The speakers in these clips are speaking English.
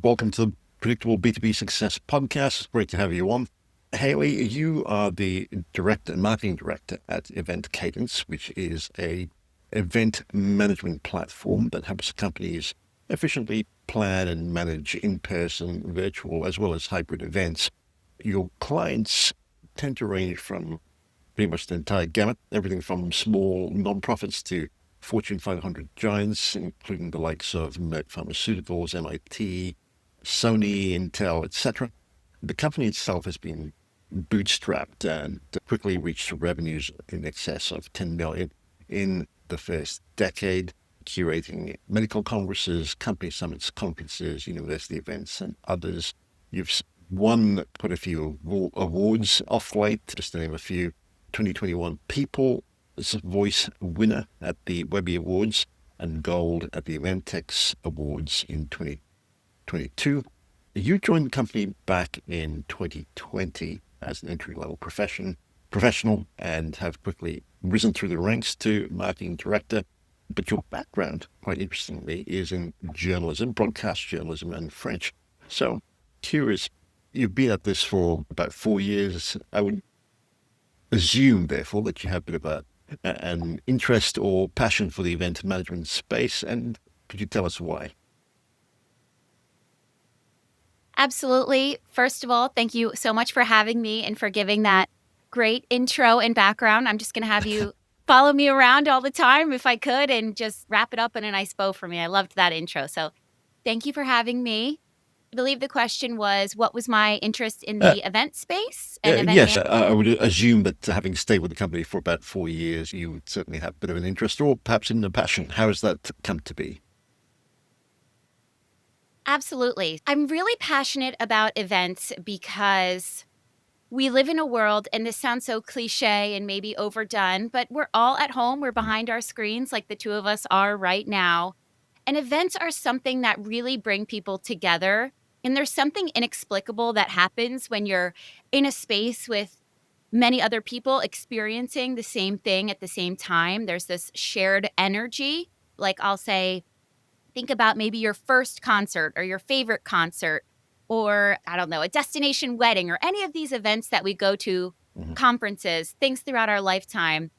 Welcome to the Predictable B2B Success Podcast. It's great to have you on. Hailey, you are the marketing director at Event Cadence, which is a event management platform that helps companies efficiently plan and manage in-person, virtual, as well as hybrid events. Your clients tend to range from pretty much the entire gamut, everything from small nonprofits to Fortune 500 giants, including the likes of Merck Pharmaceuticals, MIT, Sony, Intel, etc. The company itself has been bootstrapped and quickly reached revenues in excess of 10 million in the first decade, curating medical congresses, company summits, conferences, university events, and others. You've won quite a few awards off late, just to name a few. 2021 People's Voice winner at the Webby Awards and gold at the Eventex Awards in 2022. You joined the company back in 2020 as an entry-level professional and have quickly risen through the ranks to marketing director. But your background, quite interestingly, is in journalism, broadcast journalism and French. So curious, you've been at this for about 4 years. I would assume, therefore, that you have a bit of an interest or passion for the event management space. And could you tell us why? Absolutely. First of all, thank you so much for having me and for giving that great intro and background. I'm just going to have you follow me around all the time if I could and just wrap it up in a nice bow for me. I loved that intro. So thank you for having me. I believe the question was, what was my interest in Uh, the event space and event yes, management? I would assume that having stayed with the company for about 4 years, you would certainly have a bit of an interest or perhaps even a passion. How has that come to be? Absolutely. I'm really passionate about events because we live in a world, and this sounds so cliche and maybe overdone, but we're all at home. We're behind our screens like the two of us are right now. And events are something that really bring people together. And there's something inexplicable that happens when you're in a space with many other people experiencing the same thing at the same time. There's this shared energy. Like I'll say, think about maybe your first concert or your favorite concert, or I don't know, a destination wedding or any of these events that we go to, Mhm. conferences, things throughout our lifetime.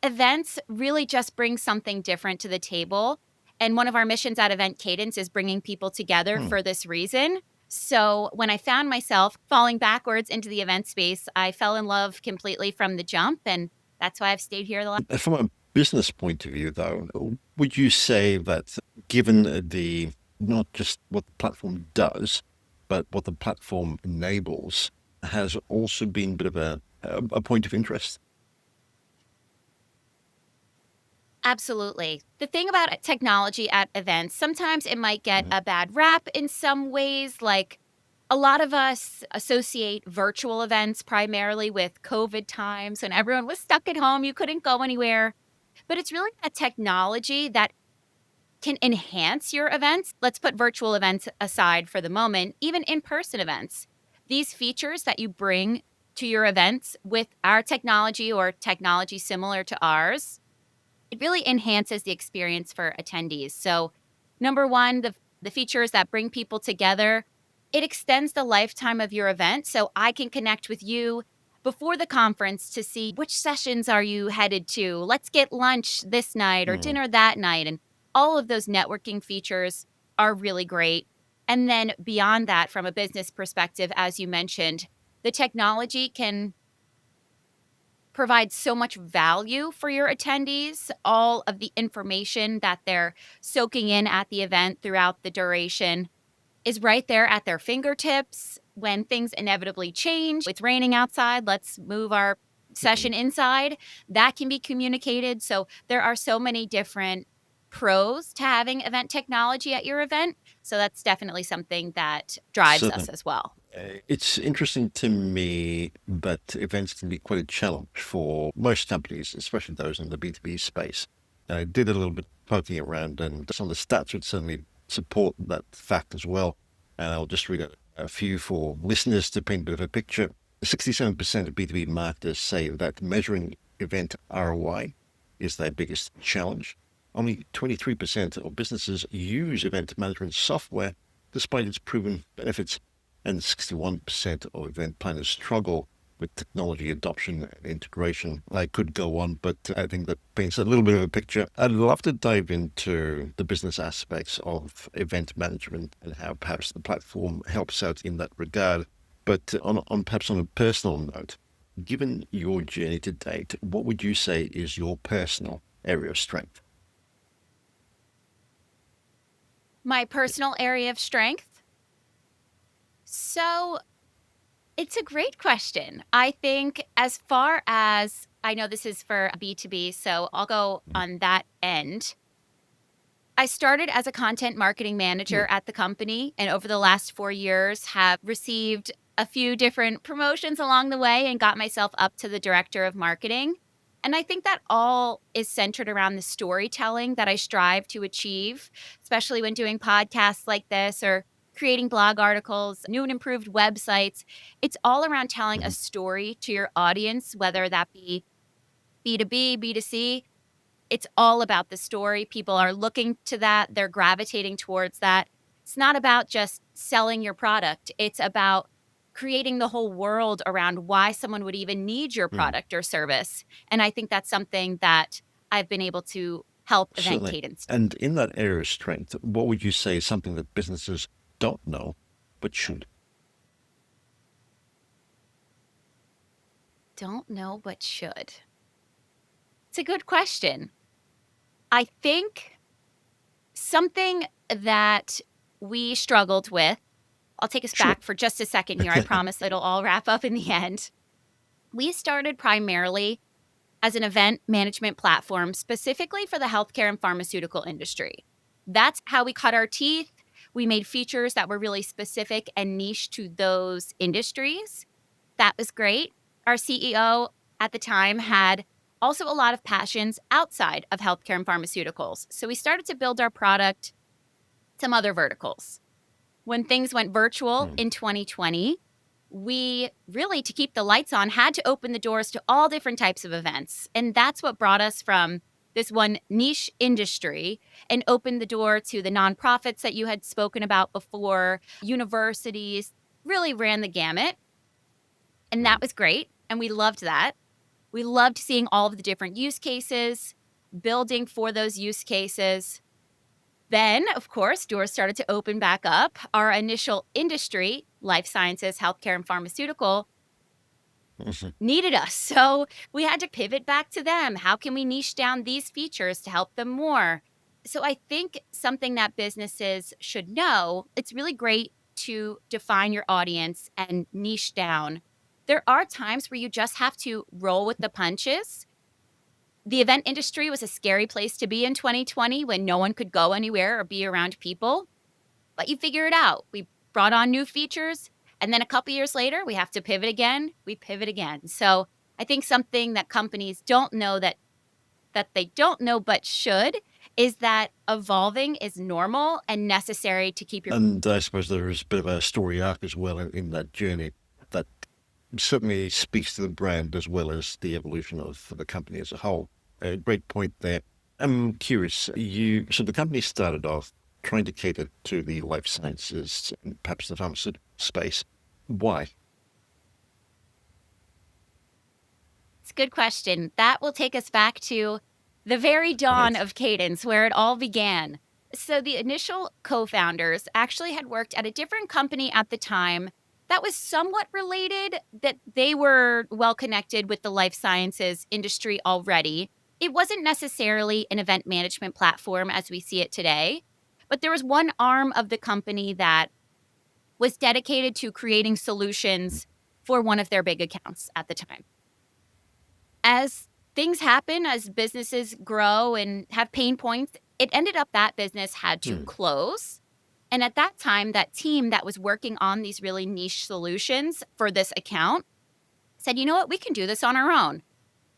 Events really just bring something different to the table. And one of our missions at Event Cadence is bringing people together Hmm. for this reason. So when I found myself falling backwards into the event space, I fell in love completely from the jump. And that's why I've stayed here the last. From a business point of view, though, would you say that given the not just what the platform does, but what the platform enables, has also been a bit of a point of interest? Absolutely. The thing about technology at events, sometimes it might get a bad rap in some ways. Like a lot of us associate virtual events primarily with COVID times when everyone was stuck at home, you couldn't go anywhere. But it's really that technology that can enhance your events. Let's put virtual events aside for the moment, even in person events. These features that you bring to your events with our technology or technology similar to ours, it really enhances the experience for attendees. So, number one, the features that bring people together, it extends the lifetime of your event. So I can connect with you before the conference to see which sessions are you headed to. Let's get lunch this night or Hmm. dinner that night. And all of those networking features are really great. And then beyond that, from a business perspective, as you mentioned, the technology can provides so much value for your attendees. All of the information that they're soaking in at the event throughout the duration is right there at their fingertips. When things inevitably change, it's raining outside, let's move our Hmm. session inside, that can be communicated. So there are so many different pros to having event technology at your event. So that's definitely something that drives us Certainly. as well. It's interesting to me that events can be quite a challenge for most companies, especially those in the B2B space. I did a little bit poking around, and some of the stats would certainly support that fact as well. And I'll just read a few for listeners to paint a bit of a picture. 67% of B2B marketers say that measuring event ROI is their biggest challenge. Only 23% of businesses use event management software, despite its proven benefits, and 61% of event planners struggle with technology adoption and integration. I could go on, but I think that paints a little bit of a picture. I'd love to dive into the business aspects of event management and how perhaps the platform helps out in that regard. But perhaps on a personal note, given your journey to date, what would you say is your personal area of strength? My personal area of strength? So it's a great question. I think as far as I know, this is for B2B, so I'll go on that end. I started as a content marketing manager at the company, and over the last 4 years have received a few different promotions along the way and got myself up to the director of marketing. And I think that all is centered around the storytelling that I strive to achieve, especially when doing podcasts like this or creating blog articles, new and improved websites. It's all around telling a Mhm. story to your audience, whether that be B2B, B2C. It's all about the story. People are looking to that. They're gravitating towards that. It's not about just selling your product. It's about creating the whole world around why someone would even need your Mm, product or service. And I think that's something that I've been able to help Event certainly. Cadence. And in that area of strength, what would you say is something that businesses don't know but should? Don't know, but should. It's a good question. I think something that we struggled with, I'll take us Sure. back for just a second here. I promise it'll all wrap up in the end. We started primarily as an event management platform specifically for the healthcare and pharmaceutical industry. That's how we cut our teeth. We made features that were really specific and niche to those industries. That was great. Our CEO at the time had also a lot of passions outside of healthcare and pharmaceuticals. So we started to build our product, some other verticals. When things went virtual Mm, in 2020, we really, to keep the lights on, had to open the doors to all different types of events. And that's what brought us from this one niche industry and opened the door to the nonprofits that you had spoken about before, universities, really ran the gamut. And that mm. was great. And we loved that. We loved seeing all of the different use cases, building for those use cases. Then, of course, doors started to open back up. Our initial industry, life sciences, healthcare, and pharmaceutical, Mhm. needed us. So we had to pivot back to them. How can we niche down these features to help them more? So I think something that businesses should know, it's really great to define your audience and niche down. There are times where you just have to roll with the punches. The event industry was a scary place to be in 2020 when no one could go anywhere or be around people, but you figure it out. We brought on new features, and then a couple years later, we have to pivot again. We pivot again. So I think something that companies don't know that they don't know but should is that evolving is normal and necessary to keep your And I suppose there is a bit of a story arc as well in that journey that certainly speaks to the brand as well as the evolution of the company as a whole. A great point there. I'm curious, so the company started off trying to cater to the life sciences and perhaps the pharmaceutical space. Why? It's a good question. That will take us back to the very dawn Right. of Cadence, where it all began. So, the initial co founders actually had worked at a different company at the time that was somewhat related, that they were well connected with the life sciences industry already. It wasn't necessarily an event management platform as we see it today, but there was one arm of the company that was dedicated to creating solutions for one of their big accounts at the time. As things happen, as businesses grow and have pain points, it ended up that business had to Hmm. close. And at that time, that team that was working on these really niche solutions for this account said, you know what, we can do this on our own.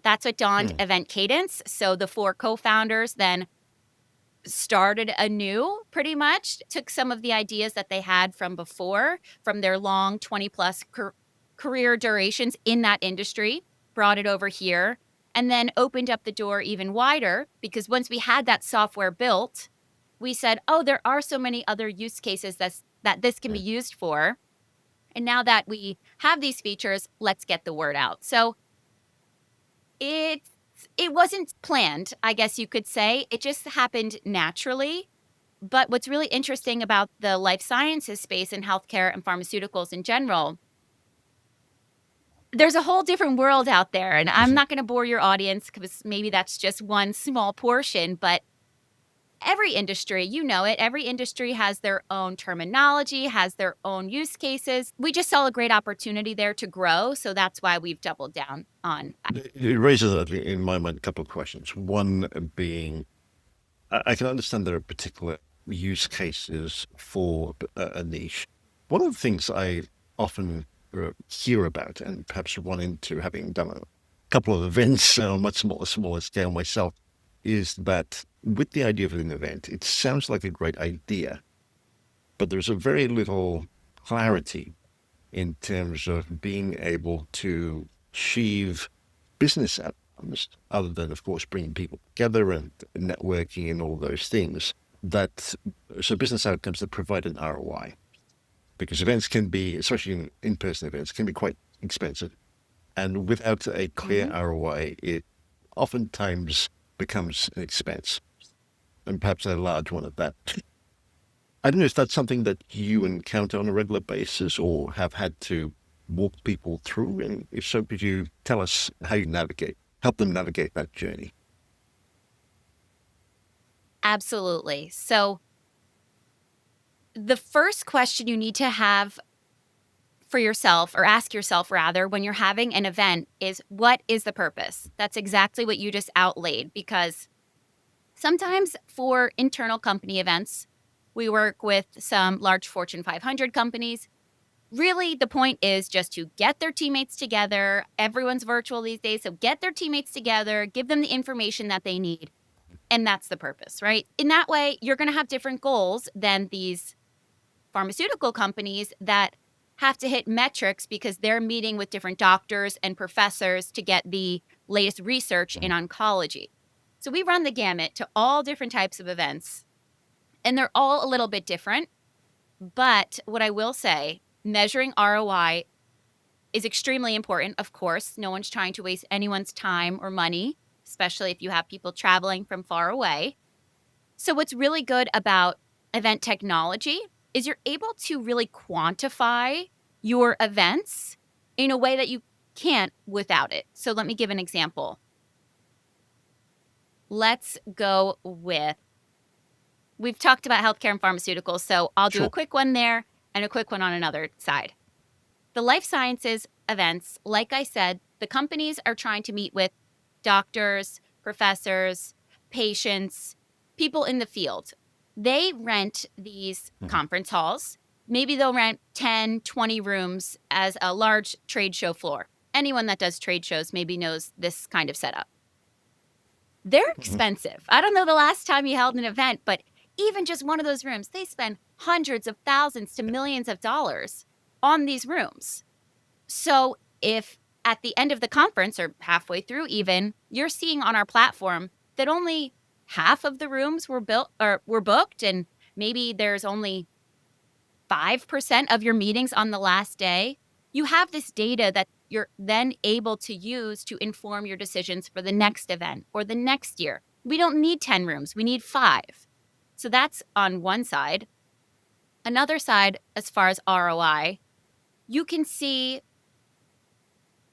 That's what dawned Hmm. Event Cadence. So the four co founders then started anew, pretty much, took some of the ideas that they had from before, from their long 20 plus career durations in that industry, brought it over here, and then opened up the door even wider because once we had that software built, we said, oh, there are so many other use cases that this can be used for. And now that we have these features, let's get the word out. So it wasn't planned, I guess you could say. It just happened naturally. But what's really interesting about the life sciences space and healthcare and pharmaceuticals in general, there's a whole different world out there. And I'm not going to bore your audience because maybe that's just one small portion, but every industry, you know it, every industry has their own terminology, has their own use cases. We just saw a great opportunity there to grow. So that's why we've doubled down on. It raises, in my mind, a couple of questions. One being, I can understand there are particular use cases for a niche. One of the things I often hear about, and perhaps run into, having done a couple of events on a much smaller scale myself, is that with the idea of an event, it sounds like a great idea, but there's a very little clarity in terms of being able to achieve business outcomes, other than, of course, bringing people together and networking and all those things. So business outcomes that provide an ROI, because events can be, especially in-person events, can be quite expensive, and without a clear ROI, it oftentimes becomes an expense, and perhaps a large one at that. I don't know if that's something that you encounter on a regular basis or have had to walk people through, and if so, could you tell us how you help them navigate that journey? Absolutely. So the first question you need to have for yourself, or ask yourself rather, when you're having an event is, what is the purpose? That's exactly what you just outlaid, because sometimes for internal company events, we work with some large Fortune 500 companies. Really, the point is just to get their teammates together. Everyone's virtual these days, so get their teammates together, give them the information that they need. And that's the purpose, right? In that way, you're going to have different goals than these pharmaceutical companies that have to hit metrics because they're meeting with different doctors and professors to get the latest research in oncology. So we run the gamut to all different types of events, and they're all a little bit different. But what I will say, measuring ROI is extremely important. Of course, no one's trying to waste anyone's time or money, especially if you have people traveling from far away. So what's really good about event technology is you're able to really quantify your events in a way that you can't without it. So let me give an example. Let's go with, we've talked about healthcare and pharmaceuticals, so I'll do a quick one there and a quick one on another side. The life sciences events, like I said, the companies are trying to meet with doctors, professors, patients, people in the field. They rent these conference halls. Maybe they'll rent 10, 20 rooms as a large trade show floor. Anyone that does trade shows maybe knows this kind of setup. They're expensive. I don't know the last time you held an event, but even just one of those rooms, they spend hundreds of thousands to millions of dollars on these rooms. So if at the end of the conference, or halfway through even, you're seeing on our platform that only half of the rooms were booked, and maybe there's only 5% of your meetings on the last day, you have this data that you're then able to use to inform your decisions for the next event or the next year. We don't need 10 rooms, we need 5. So that's on one side. Another side, as far as ROI, you can see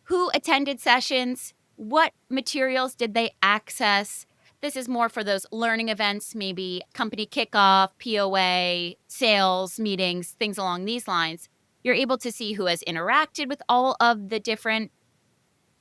who attended sessions, what materials did they access. This is more for those learning events, maybe company kickoff, POA, sales meetings, things along these lines. You're able to see who has interacted with all of the different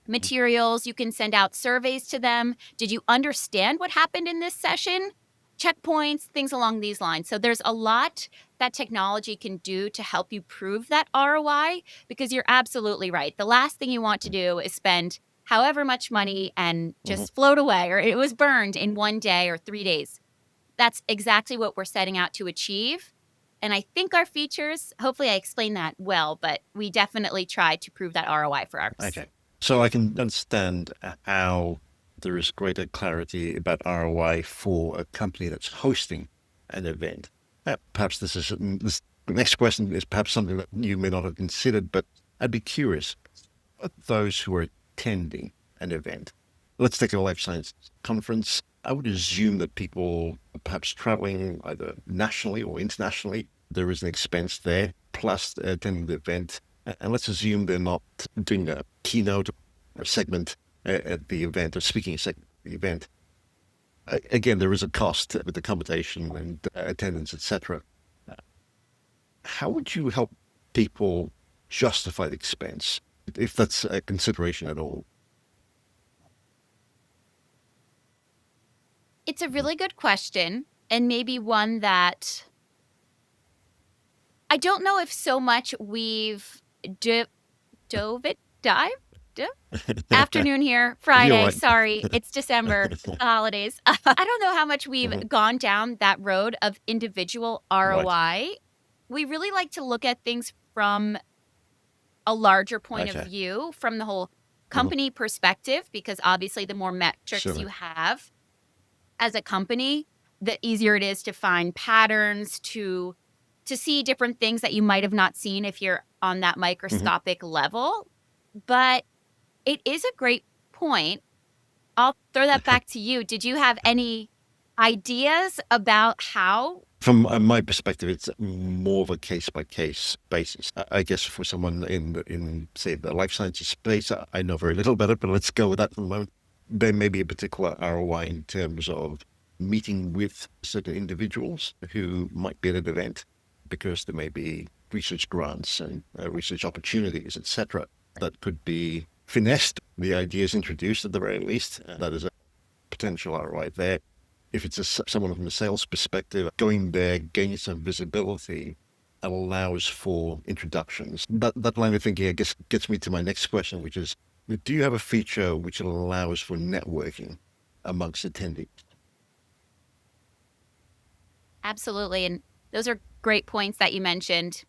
materials. You can send out surveys to them. Did you understand what happened in this session? Checkpoints, things along these lines. So there's a lot that technology can do to help you prove that ROI, because you're absolutely right. The last thing you want to do is spend however much money and just float away, or it was burned in 1 day or 3 days. That's exactly what we're setting out to achieve. And I think our features, hopefully I explained that well, but we definitely try to prove that ROI for ours. Okay. So I can understand how there is greater clarity about ROI for a company that's hosting an event. Perhaps this The next question is perhaps something that you may not have considered, but I'd be curious. Those who are attending an event, let's take a life science conference. I would assume that people perhaps traveling either nationally or internationally, there is an expense there, plus attending the event. And let's assume they're not doing a keynote or segment at the event or speaking segment at the event. Again, there is a cost with accommodation and attendance, etc. How would you help people justify the expense, if that's a consideration at all? It's a really good question, and maybe one that I don't know if so much we've dived? Afternoon here, You're Friday. right. Sorry, it's December, the holidays. I don't know how much we've gone down that road of individual Right. ROI. We really like to look at things from a larger point of Okay. view, from the whole Mhm. company perspective, because obviously the more metrics Sure. you have as a company, the easier it is to find patterns, to see different things that you might have not seen if you're on that Mhm. microscopic level. But it is a great point. I'll throw that back to you. Did you have any ideas about how? From my perspective, it's more of a case by case basis. I guess for someone in say the life sciences space, I know very little about it, but let's go with that for the moment. There may be a particular ROI in terms of meeting with certain individuals who might be at an event because there may be research grants and research opportunities, etc. That could be finessed. The idea is introduced at the very least. That is a potential ROI there. If it's someone from a sales perspective, going there, gaining some visibility allows for introductions. That line of thinking, I guess, gets me to my next question, which is, do you have a feature which allows for networking amongst attendees? Absolutely. And those are great points that you mentioned.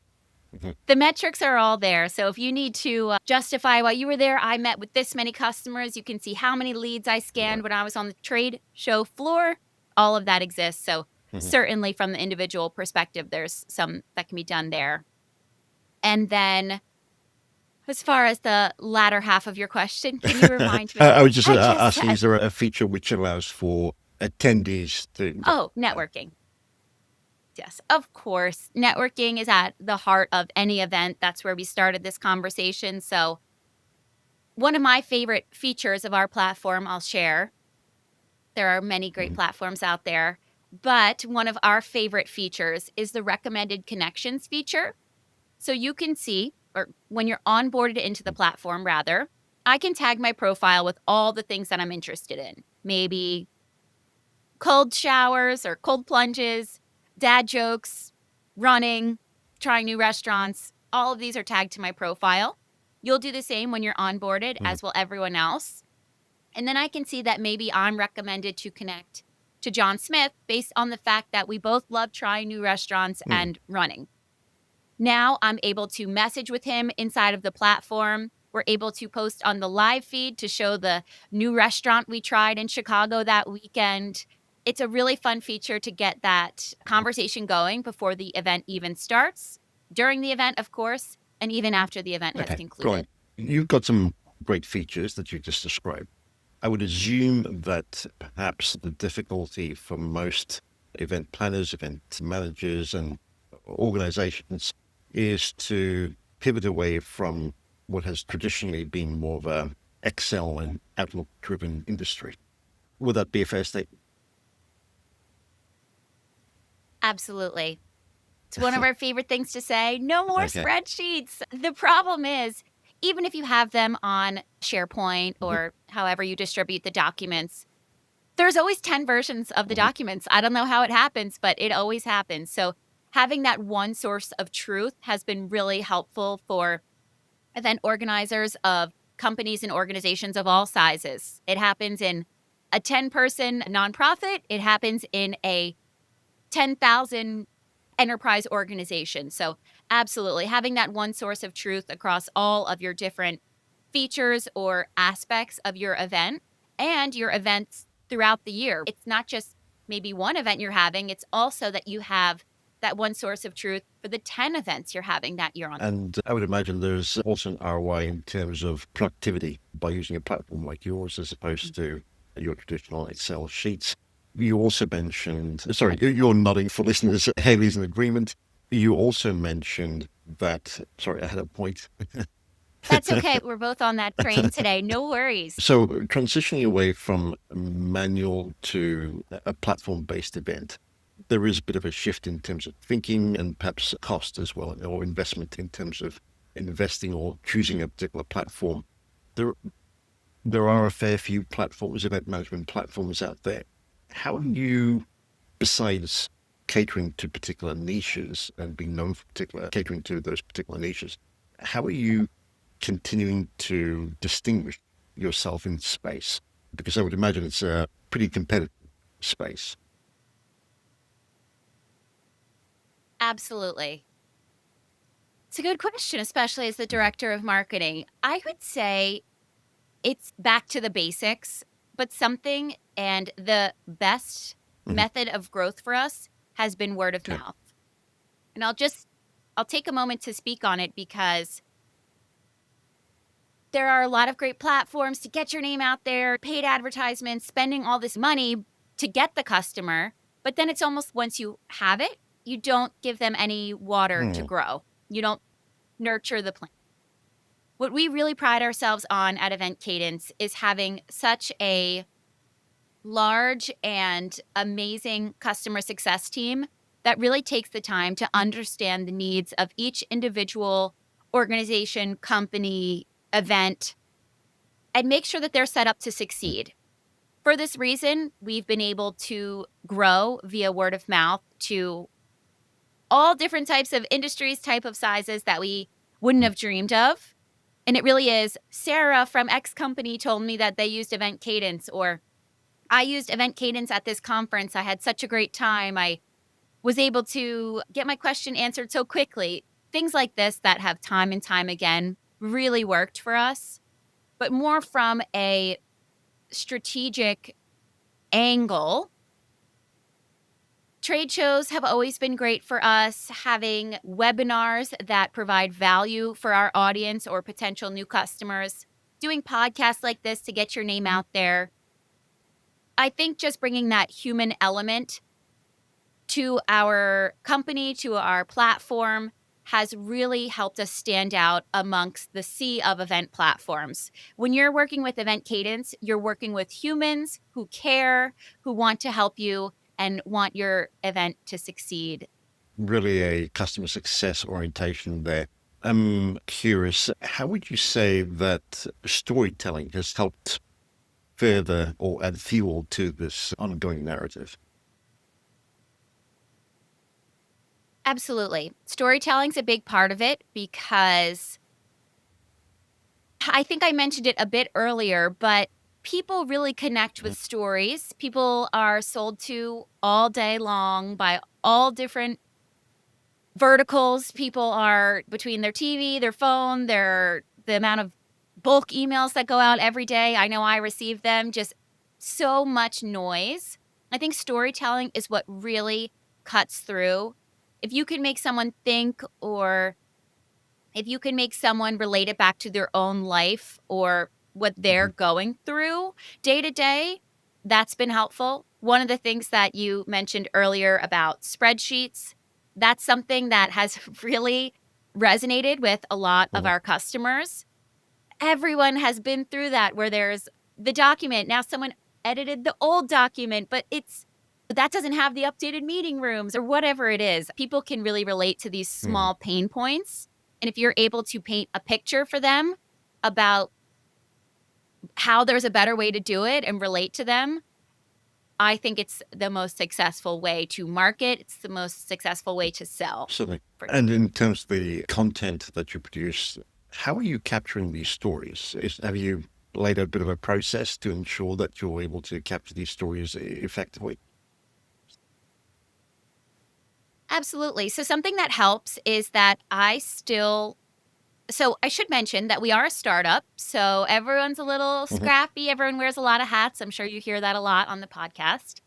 Mhm. The metrics are all there. So if you need to justify why you were there, I met with this many customers. You can see how many leads I scanned Right. when I was on the trade show floor. All of that exists. So Mhm. certainly from the individual perspective, there's some that can be done there. And then as far as the latter half of your question, can you remind me? I was just I just asking, said, is there a feature which allows for attendees to... oh, networking. Yes, of course. Networking is at the heart of any event. That's where we started this conversation. So, one of my favorite features of our platform, I'll share. There are many great Mhm. platforms out there, but one of our favorite features is the recommended connections feature. So, you can see, or when you're onboarded into the platform, rather, I can tag my profile with all the things that I'm interested in. Maybe cold showers or cold plunges, dad jokes, running, trying new restaurants. All of these are tagged to my profile. You'll do the same when you're onboarded, Mhm. as will everyone else. And then I can see that maybe I'm recommended to connect to John Smith based on the fact that we both love trying new restaurants Mhm. and running. Now I'm able to message with him inside of the platform. We're able to post on the live feed to show the new restaurant we tried in Chicago that weekend. It's a really fun feature to get that conversation going before the event even starts, during the event, of course, and even after the event has Okay, great. concluded. You've got some great features that you just described. I would assume that perhaps the difficulty for most event planners, event managers, and organizations is to pivot away from what has traditionally been more of a Excel and Outlook driven industry. Would that be a fair statement? Absolutely. It's one of our favorite things to say, no more Okay. spreadsheets. The problem is, even if you have them on SharePoint Mhm. or however you distribute the documents, there's always 10 versions of the Mhm. documents. I don't know how it happens, but it always happens. So having that one source of truth has been really helpful for event organizers of companies and organizations of all sizes. It happens in a 10-person nonprofit, it happens in a 10,000 enterprise organization. So, absolutely, having that one source of truth across all of your different features or aspects of your event and your events throughout the year. It's not just maybe one event you're having, it's also that you have that one source of truth for the 10 events you're having that year on. And I would imagine there's also an ROI in terms of productivity by using a platform like yours as opposed to your traditional Excel sheets. You also mentioned, sorry, you're nodding for listeners. Hailey's in agreement. You also mentioned that, sorry, I had a point. That's okay. We're both on that train today. No worries. So transitioning away from manual to a platform-based event, there is a bit of a shift in terms of thinking and perhaps cost as well, or investment in terms of investing or choosing a particular platform. There are a fair few platforms, event management platforms out there. How are you, besides catering to particular niches and being known for catering to those particular niches, how are you continuing to distinguish yourself in space? Because I would imagine it's a pretty competitive space. Absolutely. It's a good question, especially as the director of marketing. I would say it's back to the basics, but something, and the best method of growth for us has been word of Okay. mouth. And I'll take a moment to speak on it because there are a lot of great platforms to get your name out there, paid advertisements, spending all this money to get the customer. But then it's almost once you have it, you don't give them any water to grow. You don't nurture the plant. What we really pride ourselves on at Event Cadence is having such a large and amazing customer success team that really takes the time to understand the needs of each individual organization, company, event, and make sure that they're set up to succeed. For this reason, we've been able to grow via word of mouth to all different types of industries, type of sizes that we wouldn't have dreamed of. And it really is, Sarah from X company told me that they used Event Cadence, or I used Event Cadence at this conference. I had such a great time. I was able to get my question answered so quickly. Things like this that have time and time again really worked for us, but more from a strategic angle. Trade shows have always been great for us, having webinars that provide value for our audience or potential new customers, doing podcasts like this to get your name out there. I think just bringing that human element to our company, to our platform, has really helped us stand out amongst the sea of event platforms. When you're working with Event Cadence, you're working with humans who care, who want to help you, and want your event to succeed. Really a customer success orientation there. I'm curious, how would you say that storytelling has helped further or add fuel to this ongoing narrative? Absolutely. Storytelling's a big part of it because I think I mentioned it a bit earlier, but people really connect with stories. People are sold to all day long by all different verticals. People are between their TV, their phone, the amount of bulk emails that go out every day. I know I receive them, just so much noise. I think storytelling is what really cuts through. If you can make someone think, or if you can make someone relate it back to their own life or what they're going through day to day, that's been helpful. One of the things that you mentioned earlier about spreadsheets, that's something that has really resonated with a lot of our customers. Everyone has been through that, where there's the document. Now someone edited the old document, but that doesn't have the updated meeting rooms or whatever it is. People can really relate to these small pain points. And if you're able to paint a picture for them about how there's a better way to do it and relate to them, I think it's the most successful way to market. It's the most successful way to sell. Certainly. And in terms of the content that you produce, how are you capturing these stories? Have you laid out a bit of a process to ensure that you're able to capture these stories effectively? Absolutely. So something that helps is that so I should mention that we are a startup. So everyone's a little scrappy. Everyone wears a lot of hats. I'm sure you hear that a lot on the podcast.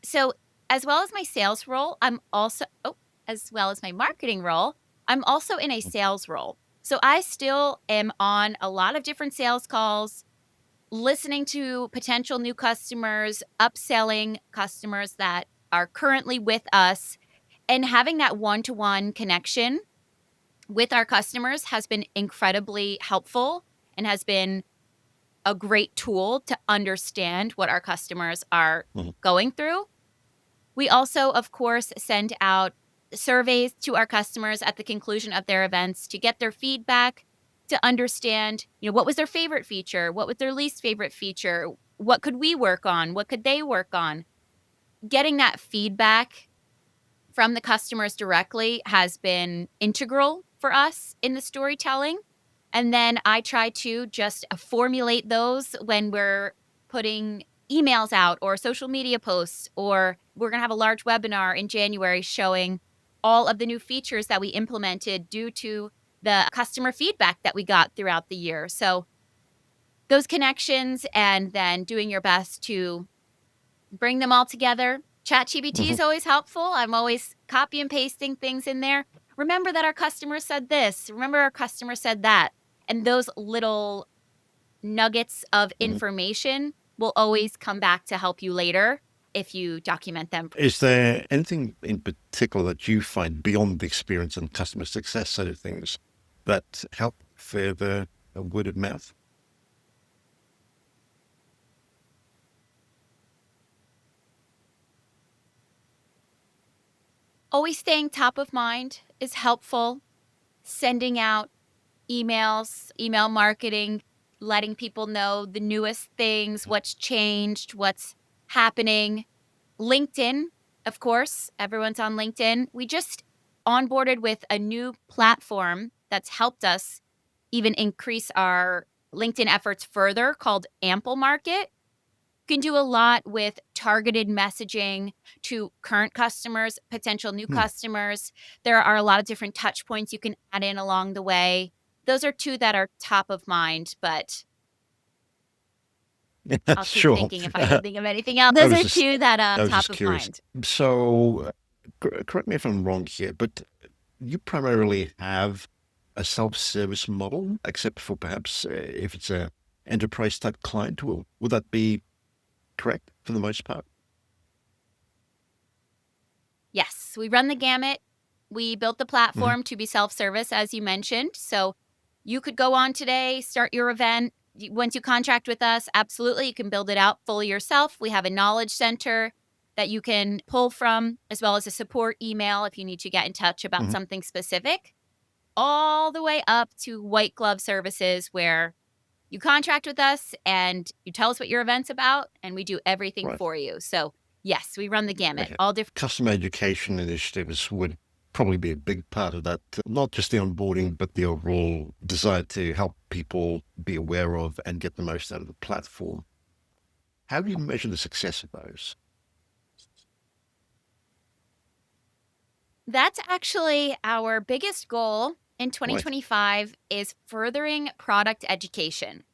So as well as my sales role, I'm also, as well as my marketing role, I'm also in a sales role. So I still am on a lot of different sales calls, listening to potential new customers, upselling customers that are currently with us, and having that one-to-one connection with our customers has been incredibly helpful and has been a great tool to understand what our customers are Mhm. going through. We also, of course, send out surveys to our customers at the conclusion of their events to get their feedback, to understand, what was their favorite feature? What was their least favorite feature? What could we work on? What could they work on? Getting that feedback from the customers directly has been integral for us in the storytelling. And then I try to just formulate those when we're putting emails out or social media posts, or we're going to have a large webinar in January showing all of the new features that we implemented due to the customer feedback that we got throughout the year. So those connections and then doing your best to bring them all together. ChatGPT is Mhm. always helpful. I'm always copy and pasting things in there. Remember that our customer said this. Remember our customer said that. And those little nuggets of Mhm. information will always come back to help you later if you document them. Is there anything in particular that you find beyond the experience and customer success side of things that help further word of mouth? Always staying top of mind is helpful. Sending out emails, email marketing, letting people know the newest things, what's changed, what's happening. LinkedIn, of course, everyone's on LinkedIn. We just onboarded with a new platform that's helped us even increase our LinkedIn efforts further called Ample Market. You can do a lot with targeted messaging to current customers, potential new Hmm. customers. There are a lot of different touch points you can add in along the way. Those are two that are top of mind, but I'll keep Sure. thinking if I can think of anything else. I Those was are just, two that I was top just of curious. mind. So, correct me if I'm wrong here, but you primarily have a self-service model, except for perhaps if it's a enterprise type client. Would that be correct for the most part? Yes, we run the gamut. We built the Hmm. platform to be self-service, as you mentioned. So you could go on today, start your event. Once you contract with us, absolutely, you can build it out fully yourself. We have a knowledge center that you can pull from, as well as a support email if you need to get in touch about Hmm. something specific, all the way up to white glove services where you contract with us and you tell us what your event's about, and we do everything Right. for you. So, yes, we run the gamut, Okay. all different. Customer education initiatives would probably be a big part of that, not just the onboarding, but the overall desire to help people be aware of and get the most out of the platform. How do you measure the success of those? That's actually our biggest goal in Right. 2025 is furthering product education.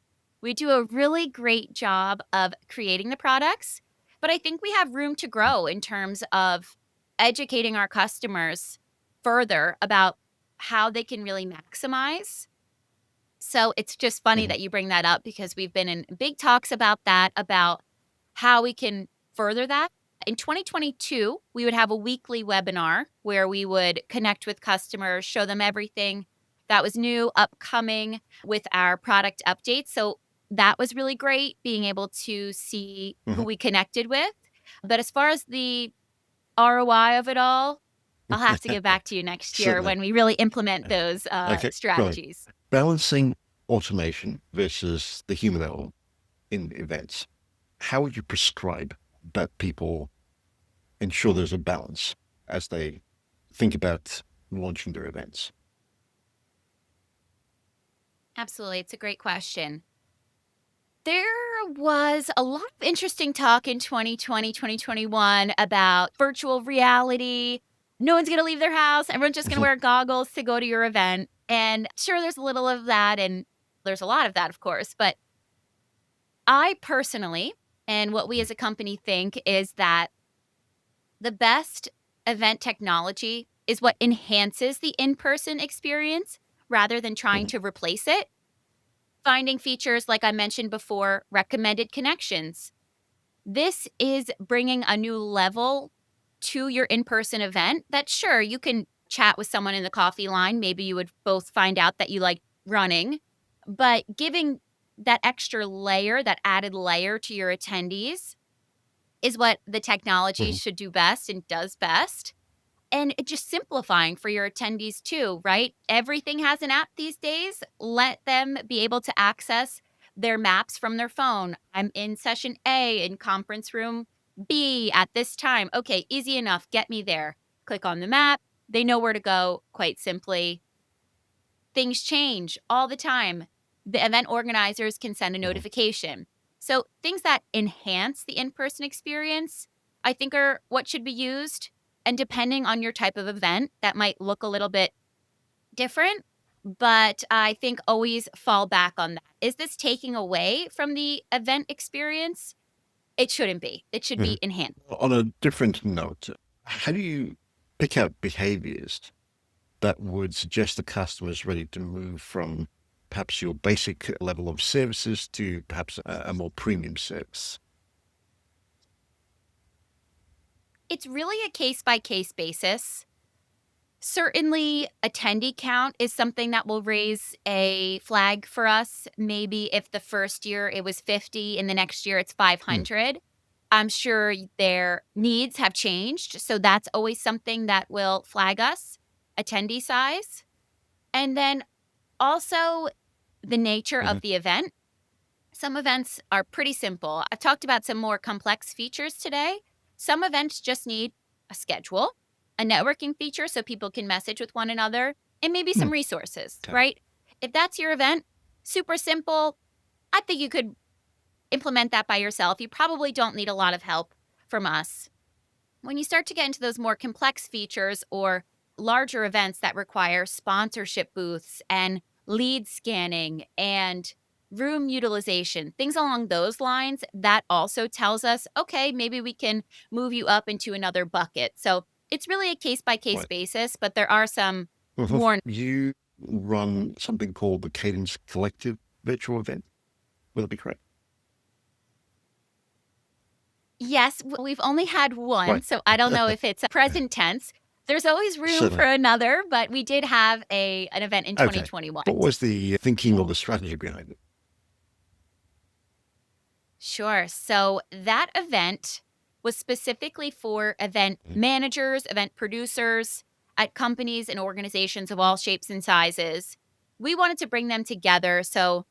We do a really great job of creating the products, but I think we have room to grow in terms of educating our customers further about how they can really maximize. So it's just funny Mhm. that you bring that up because we've been in big talks about that, about how we can further that. In 2022, we would have a weekly webinar where we would connect with customers, show them everything that was new, upcoming with our product updates. So that was really great being able to see who Mhm. we connected with. But as far as the ROI of it all, I'll have to get back to you next year Certainly. when we really implement those Okay, brilliant. strategies. Balancing automation versus the human element in events. How would you prescribe that people ensure there's a balance as they think about launching their events? Absolutely. It's a great question. There was a lot of interesting talk in 2020, 2021 about virtual reality. No one's going to leave their house. Everyone's just going to wear goggles to go to your event. And sure, there's a little of that, and there's a lot of that, of course. But I personally, and what we as a company think, is that the best event technology is what enhances the in-person experience rather than trying to replace it. Finding features, like I mentioned before, recommended connections. This is bringing a new level to your in-person event that, sure, you can chat with someone in the coffee line. Maybe you would both find out that you like running, but giving that extra layer, that added layer to your attendees is what the technology Mhm. should do best and does best. And it just simplifying for your attendees too, right? Everything has an app these days. Let them be able to access their maps from their phone. I'm in session A in conference room B at this time. Okay, easy enough. Get me there. Click on the map. They know where to go quite simply. Things change all the time. The event organizers can send a Mhm. notification. So, things that enhance the in person experience, I think, are what should be used. And depending on your type of event, that might look a little bit different. But I think always fall back on that. Is this taking away from the event experience? It shouldn't be. It should Mhm. be enhanced. On a different note, how do you pick out behaviors that would suggest the customer is ready to move from perhaps your basic level of services to perhaps a more premium service? It's really a case by case basis. Certainly, attendee count is something that will raise a flag for us. Maybe if the first year it was 50 and the next year it's Mm. 500, I'm sure their needs have changed. So that's always something that will flag us, attendee size. And then also the nature Mhm. of the event. Some events are pretty simple. I've talked about some more complex features today. Some events just need a schedule, a networking feature so people can message with one another, and maybe Mm. some resources, Okay. right? If that's your event, super simple. I think you could implement that by yourself. You probably don't need a lot of help from us. When you start to get into those more complex features or larger events that require sponsorship booths and lead scanning and room utilization, things along those lines, that also tells us, okay, maybe we can move you up into another bucket. So it's really a case by case Right. basis, but there are some Mhm. warnings. You run something called the Cadence Collective virtual event. Will it be correct? Yes, we've only had one, Right. so I don't know if it's a present tense. There's always room for Certainly. another, but we did have an event in Okay. 2021. What was the thinking or the strategy behind it? Sure. So that event was specifically for event Mhm. managers, event producers at companies and organizations of all shapes and sizes. We wanted to bring them together so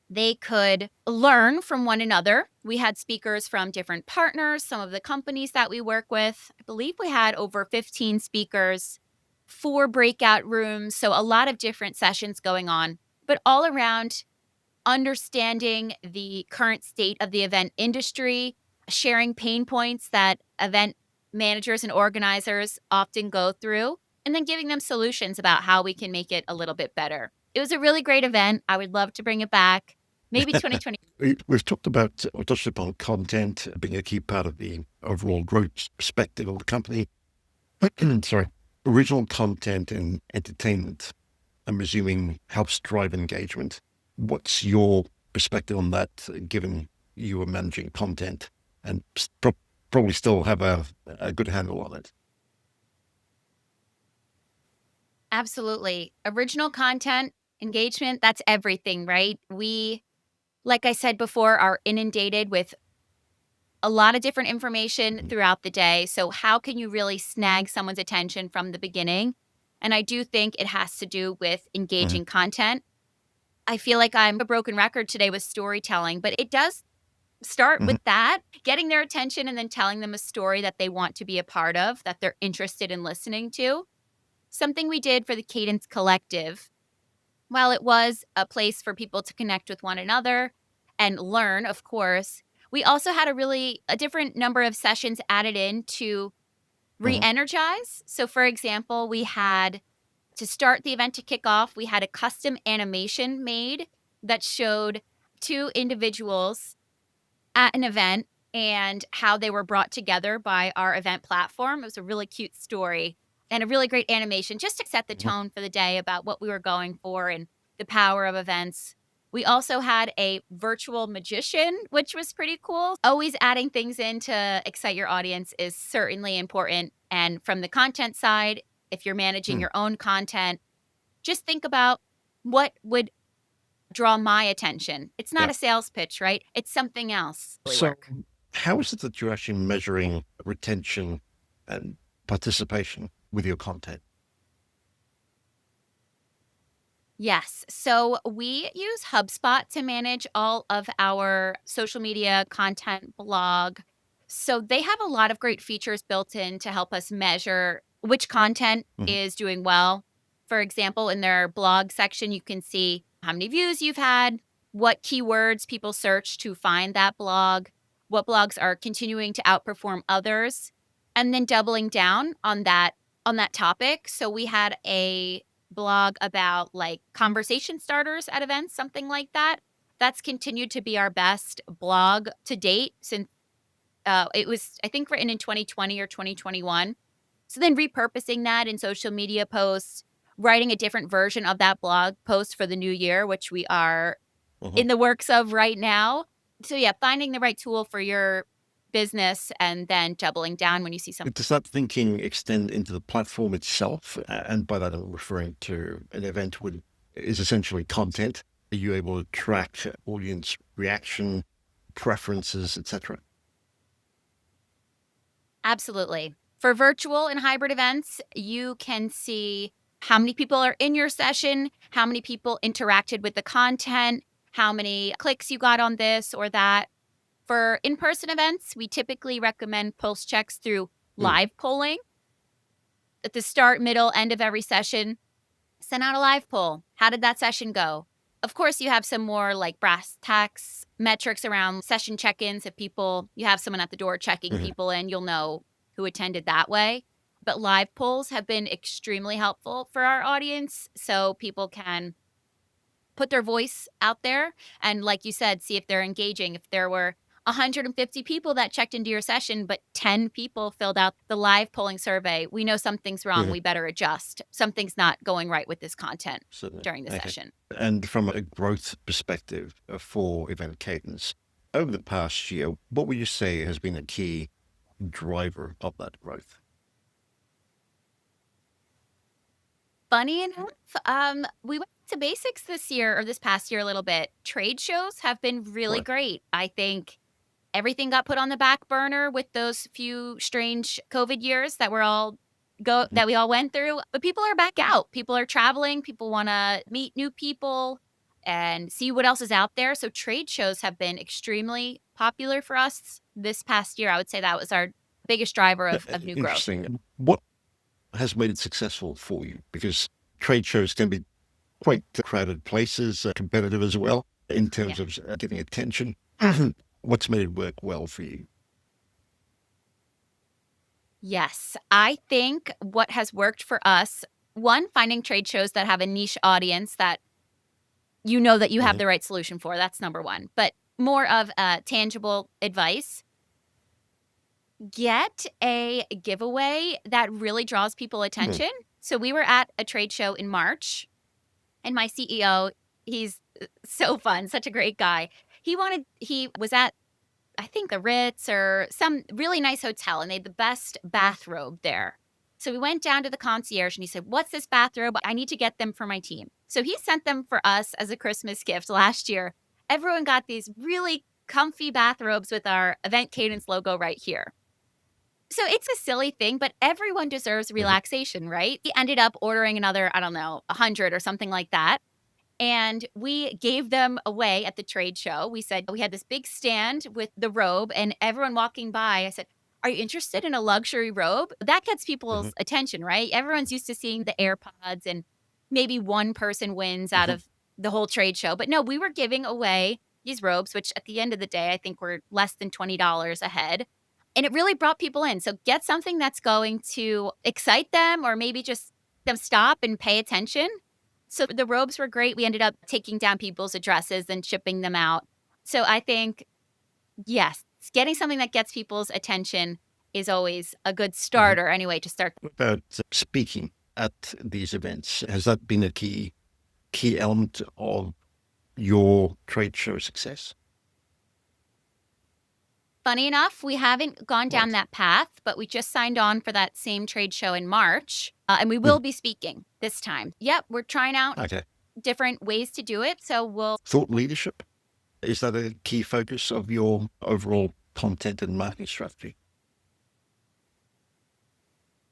they could learn from one another. We had speakers from different partners, some of the companies that we work with. I believe we had over 15 speakers, 4 breakout rooms. So a lot of different sessions going on, but all around understanding the current state of the event industry, sharing pain points that event managers and organizers often go through, and then giving them solutions about how we can make it a little bit better. It was a really great event. I would love to bring it back. Maybe 2020. We've talked about or touched upon content being a key part of the overall growth perspective of the company. Sorry. Original content and entertainment, I'm assuming, helps drive engagement. What's your perspective on that, given you are managing content and probably still have a good handle on it? Absolutely. Original content, engagement, that's everything, right? We, like I said before, are inundated with a lot of different information Mhm. throughout the day. So, how can you really snag someone's attention from the beginning? And I do think it has to do with Mhm. engaging content. I feel like I'm a broken record today with storytelling, but it does start Mhm. with that, getting their attention and then telling them a story that they want to be a part of, that they're interested in listening to. Something we did for the Cadence Collective, while it was a place for people to connect with one another and learn, of course, we also had a different number of sessions added in to Mhm. re-energize. So for example, we had to start the event to kick off, we had a custom animation made that showed 2 individuals at an event and how they were brought together by our event platform. It was a really cute story. and a really great animation just to set the Mhm. tone for the day about what we were going for and the power of events. We also had a virtual magician, which was pretty cool. Always adding things in to excite your audience is certainly important. And from the content side, if you're managing Hmm. your own content, just think about what would draw my attention. It's not Yeah. a sales pitch, right? It's something else. Really So, work. how is it that you're actually measuring retention and participation with your content? Yes. So we use HubSpot to manage all of our social media content blog. So they have a lot of great features built in to help us measure which content Mhm. is doing well. For example, in their blog section, you can see how many views you've had, what keywords people search to find that blog, what blogs are continuing to outperform others, and then doubling down on that topic. So we had a blog about like conversation starters at events, something like that. That's continued to be our best blog to date since it was, I think, written in 2020 or 2021. So then repurposing that in social media posts, writing a different version of that blog post for the new year, which we are Mhm. in the works of right now. So yeah, finding the right tool for your business and then doubling down when you see something. Does that thinking extend into the platform itself? And by that, I'm referring to an event with is essentially content. Are you able to track audience reaction, preferences, etc.? Absolutely. For virtual and hybrid events, you can see how many people are in your session, how many people interacted with the content, how many clicks you got on this or that. For in person events, we typically recommend pulse checks through Mm. live polling at the start, middle, end of every session. Send out a live poll. How did that session go? Of course, you have some more like brass tacks metrics around session check ins. If you have someone at the door checking Mhm. people in, you'll know who attended that way. But live polls have been extremely helpful for our audience. So people can put their voice out there and, like you said, see if they're engaging. If there were 150 people that checked into your session, but 10 people filled out the live polling survey, we know something's wrong. Mhm. We better adjust. Something's not going right with this content Certainly. during the Okay. session. And from a growth perspective for Event Cadence, over the past year, what would you say has been a key driver of that growth? Funny enough, we went to basics this year or this past year a little bit. Trade shows have been really Right. great. I think everything got put on the back burner with those few strange COVID years Mhm. that we all went through, but people are back out. People are traveling, people wanna meet new people and see what else is out there, so trade shows have been extremely popular for us this past year. I would say that was our biggest driver of new growth. Interesting. What has made it successful for you? Because trade shows can be quite crowded places, competitive as well in Yeah. terms of getting attention. What's made it work well for you? Yes, I think what has worked for us, one, finding trade shows that have a niche audience that you know that you have Mhm. the right solution for, that's number 1, but more of, tangible advice. Get a giveaway that really draws people Mm. attention. So we were at a trade show in March, and my CEO, he's, so fun, such a great guy. He was at, I think, the Ritz or some really nice hotel, and they had the best bathrobe there. So we went down to the concierge, and he said, "What's this bathrobe? I need to get them for my team." So he sent them for us as a Christmas gift last year. Everyone got these really comfy bathrobes with our Event Cadence logo right here. So it's a silly thing, but everyone deserves Mhm. relaxation, right? He ended up ordering another, I don't know, 100 or something like that. And we gave them away at the trade show. We said, we had this big stand with the robe, and everyone walking by, I said, "Are you interested in a luxury robe?" That gets Mhm. people's attention, right? Everyone's used to seeing the AirPods, and maybe one person wins out Mhm. of the whole trade show. But no, we were giving away these robes, which at the end of the day, I think were less than $20 a head. And it really brought people in. So get something that's going to excite them or maybe just them stop and pay attention. So the robes were great. We ended up taking down people's addresses and shipping them out. So I think, yes, getting something that gets people's attention is always a good starter anyway to start. What about speaking at these events? Has that been a key element of your trade show success? Funny enough, we haven't gone down Right. that path, but we just signed on for that same trade show in March, and we will Mm. be speaking this time. Yep, we're trying out Okay. different ways to do it, so we'll. Thought leadership, is that a key focus of your overall content and marketing strategy?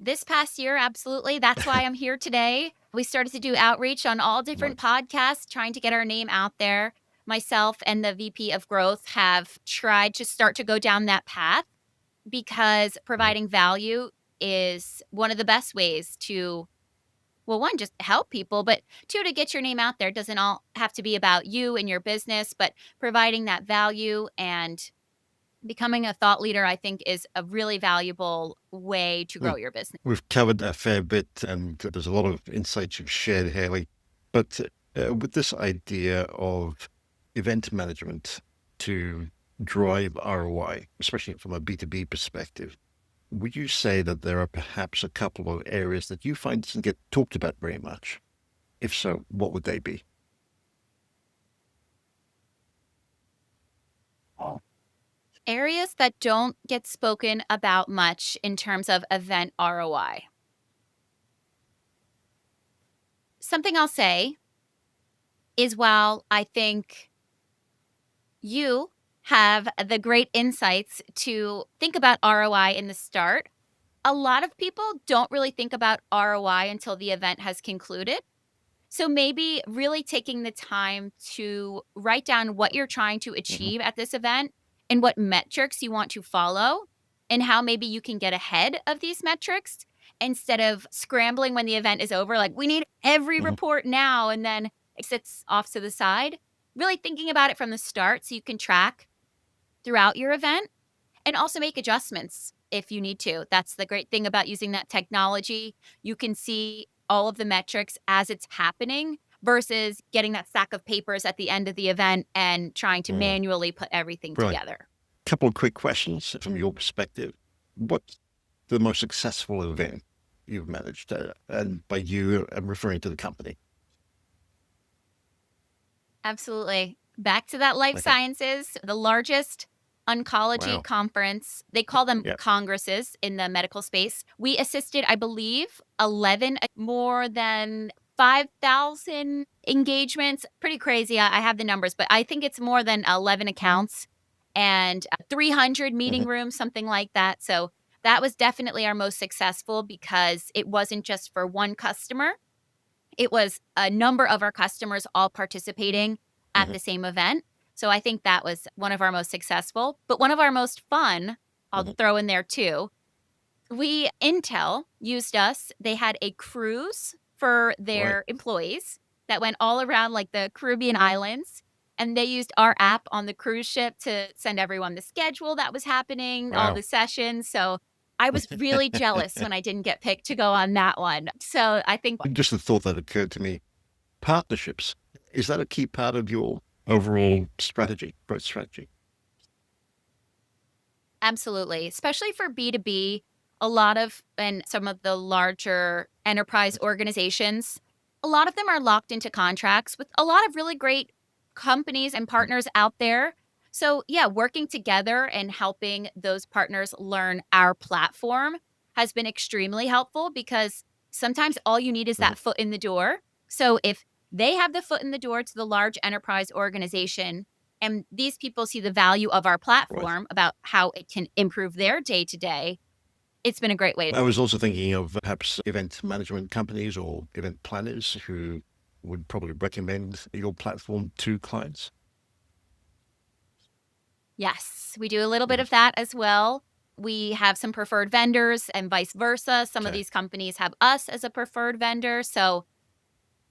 This past year, absolutely. That's why I'm here today. We started to do outreach on all different podcasts, trying to get our name out there. Myself and the VP of growth have tried to start to go down that path because Mhm. providing value is one of the best ways to, well, one, just help people, but two, to get your name out there. It doesn't all have to be about you and your business, but providing that value and becoming a thought leader, I think, is a really valuable way to grow Mm. your business. We've covered a fair bit, and there's a lot of insights you've shared, Hailey. But with this idea of event management to drive ROI, especially from a B2B perspective, would you say that there are perhaps a couple of areas that you find doesn't get talked about very much? If so, what would they be? Areas that don't get spoken about much in terms of event ROI. Something I'll say is, while I think you have the great insights to think about ROI in the start, a lot of people don't really think about ROI until the event has concluded. So maybe really taking the time to write down what you're trying to Hmm. achieve at this event and what metrics you want to follow, and how maybe you can get ahead of these metrics instead of scrambling when the event is over. Like, we need every Hmm. report now, and then it sits off to the side. Really thinking about it from the start so you can track throughout your event and also make adjustments if you need to. That's the great thing about using that technology. You can see all of the metrics as it's happening versus getting that stack of papers at the end of the event and trying to Mm. manually put everything Brilliant. together. Couple of quick questions from your perspective. What's the most successful event you've managed? And by you, I'm referring to the company. Absolutely. Back to that life Okay. sciences, the largest oncology Wow. conference. They call them Yeah. congresses in the medical space. We assisted, I believe, 11, more than 5,000 engagements. Pretty crazy. I have the numbers, but I think it's more than 11 accounts and 300 meeting Hmm. rooms, something like that. So that was definitely our most successful because it wasn't just for one customer. It was a number of our customers all participating at Hmm. the same event. So I think that was one of our most successful, but one of our most fun, I'll Hmm. throw in there too. Intel used us. They had a cruise for Right. their employees that went all around like the Caribbean islands. And they used our app on the cruise ship to send everyone the schedule that was happening, all Wow. the sessions. So I was really jealous when I didn't get picked to go on that one. So I think. Just a thought that occurred to me. Partnerships. Is that a key part of your overall strategy, growth strategy? Absolutely, especially for B2B, a lot of and some of the larger enterprise organizations, a lot of them are locked into contracts with a lot of really great companies and partners out there. So, yeah, working together and helping those partners learn our platform has been extremely helpful because sometimes all you need is Hmm. that foot in the door. So, if they have the foot in the door to the large enterprise organization, and these people see the value of our Right. platform about how it can improve their day to day, it's been a great way. I was also thinking of perhaps event management companies or event planners who would probably recommend your platform to clients. Yes, we do a little bit Mhm. of that as well. We have some preferred vendors and vice versa. Some of Okay. these companies have us as a preferred vendor. So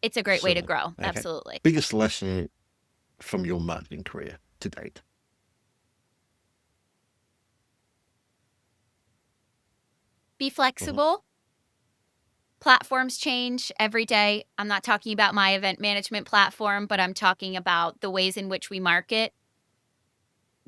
it's a great way to Certainly. grow. Okay. Absolutely. Biggest lesson from your marketing career to date? Be Hmm. flexible. Platforms change every day. I'm not talking about my event management platform, but I'm talking about the ways in which we market.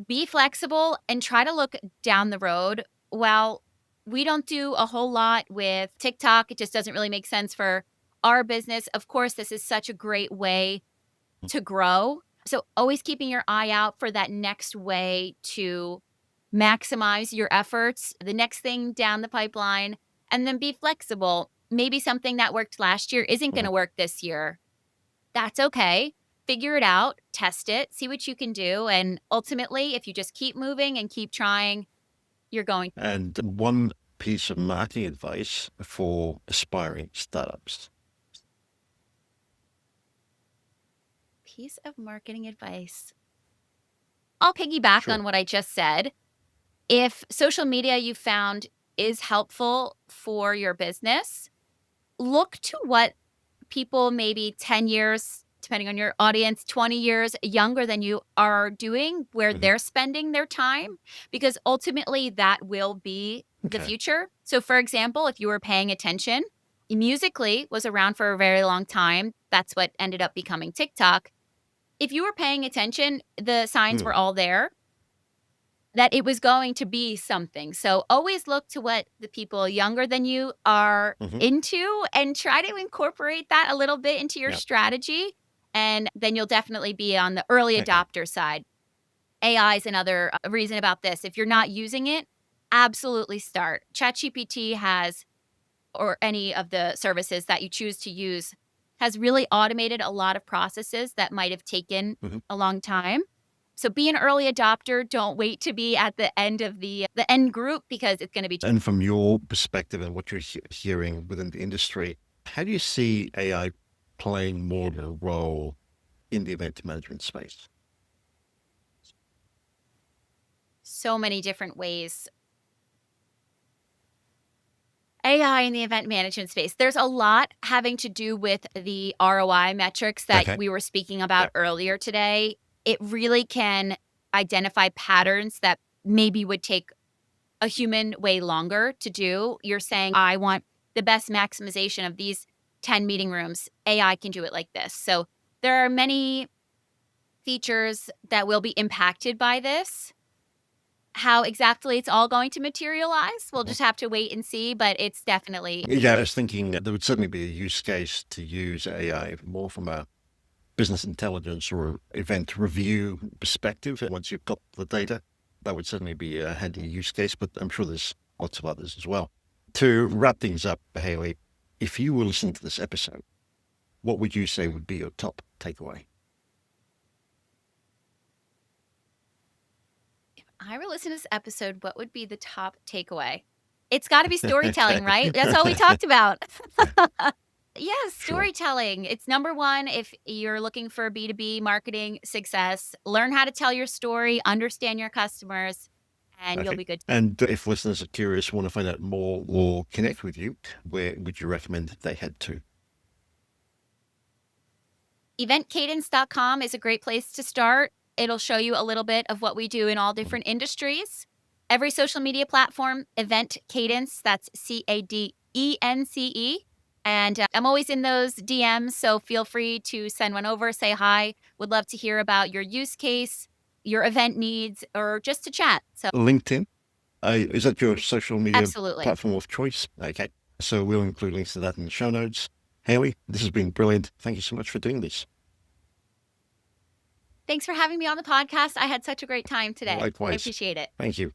Be flexible and try to look down the road. While We don't do a whole lot with TikTok. It just doesn't really make sense for our business. Of course, this is such a great way to grow. So always keeping your eye out for that next way to maximize your efforts, the next thing down the pipeline, and then be flexible. Maybe something that worked last year isn't going Mhm. to work this year. That's okay. Figure it out, test it, see what you can do. And ultimately, if you just keep moving and keep trying, you're going. And one piece of marketing advice for aspiring startups. Piece of marketing advice. I'll piggyback Sure. on what I just said. If social media you found is helpful for your business, look to what people maybe 10 years, depending on your audience, 20 years younger than you are doing, where Mhm. they're spending their time, because ultimately that will be the Okay. future. So, for example, if you were paying attention, Musically was around for a very long time. That's what ended up becoming TikTok. If you were paying attention, the signs Hmm. were all there that it was going to be something. So always look to what the people younger than you are Hmm. into and try to incorporate that a little bit into your Yeah. strategy. And then you'll definitely be on the early Okay. adopter side. AI is another reason about this. If you're not using it, absolutely start. ChatGPT has, or any of the services that you choose to use, has really automated a lot of processes that might have taken Mhm. a long time. So be an early adopter. Don't wait to be at the end of the end group because it's going to be. And from your perspective and what you're hearing within the industry, how do you see AI playing more of a role in the event management space? So many different ways. AI in the event management space. There's a lot having to do with the ROI metrics that Okay. we were speaking Yeah. about earlier today. It really can identify patterns that maybe would take a human way longer to do. You're saying, I want the best maximization of these 10 meeting rooms. AI can do it like this. So there are many features that will be impacted by this. How exactly it's all going to materialize, we'll Mhm. just have to wait and see, but it's definitely. Yeah, I was thinking there would certainly be a use case to use AI more from a business intelligence or event review perspective. Once you've got the data, that would certainly be a handy use case, but I'm sure there's lots of others as well. To wrap things up, Hailey, if you were listening to this episode, what would you say would be your top takeaway? If I were listening to this episode, what would be the top takeaway? It's gotta be storytelling, right? That's all we talked about. Yes, Sure. storytelling. It's number 1 if you're looking for B2B marketing success. Learn how to tell your story, understand your customers, and you'll Okay. be good. And if listeners are curious, want to find out more or connect with you, where would you recommend they head to? Eventcadence.com is a great place to start. It'll show you a little bit of what we do in all Mhm. different industries. Every social media platform, Event Cadence, that's CADENCE. And I'm always in those DMs, so feel free to send one over, say hi. Would love to hear about your use case, your event needs, or just to chat. So, LinkedIn, is that your social media absolutely. platform of choice? Okay. So we'll include links to that in the show notes. Hailey, this has been brilliant. Thank you so much for doing this. Thanks for having me on the podcast. I had such a great time today. I Likewise. appreciate it. Thank you.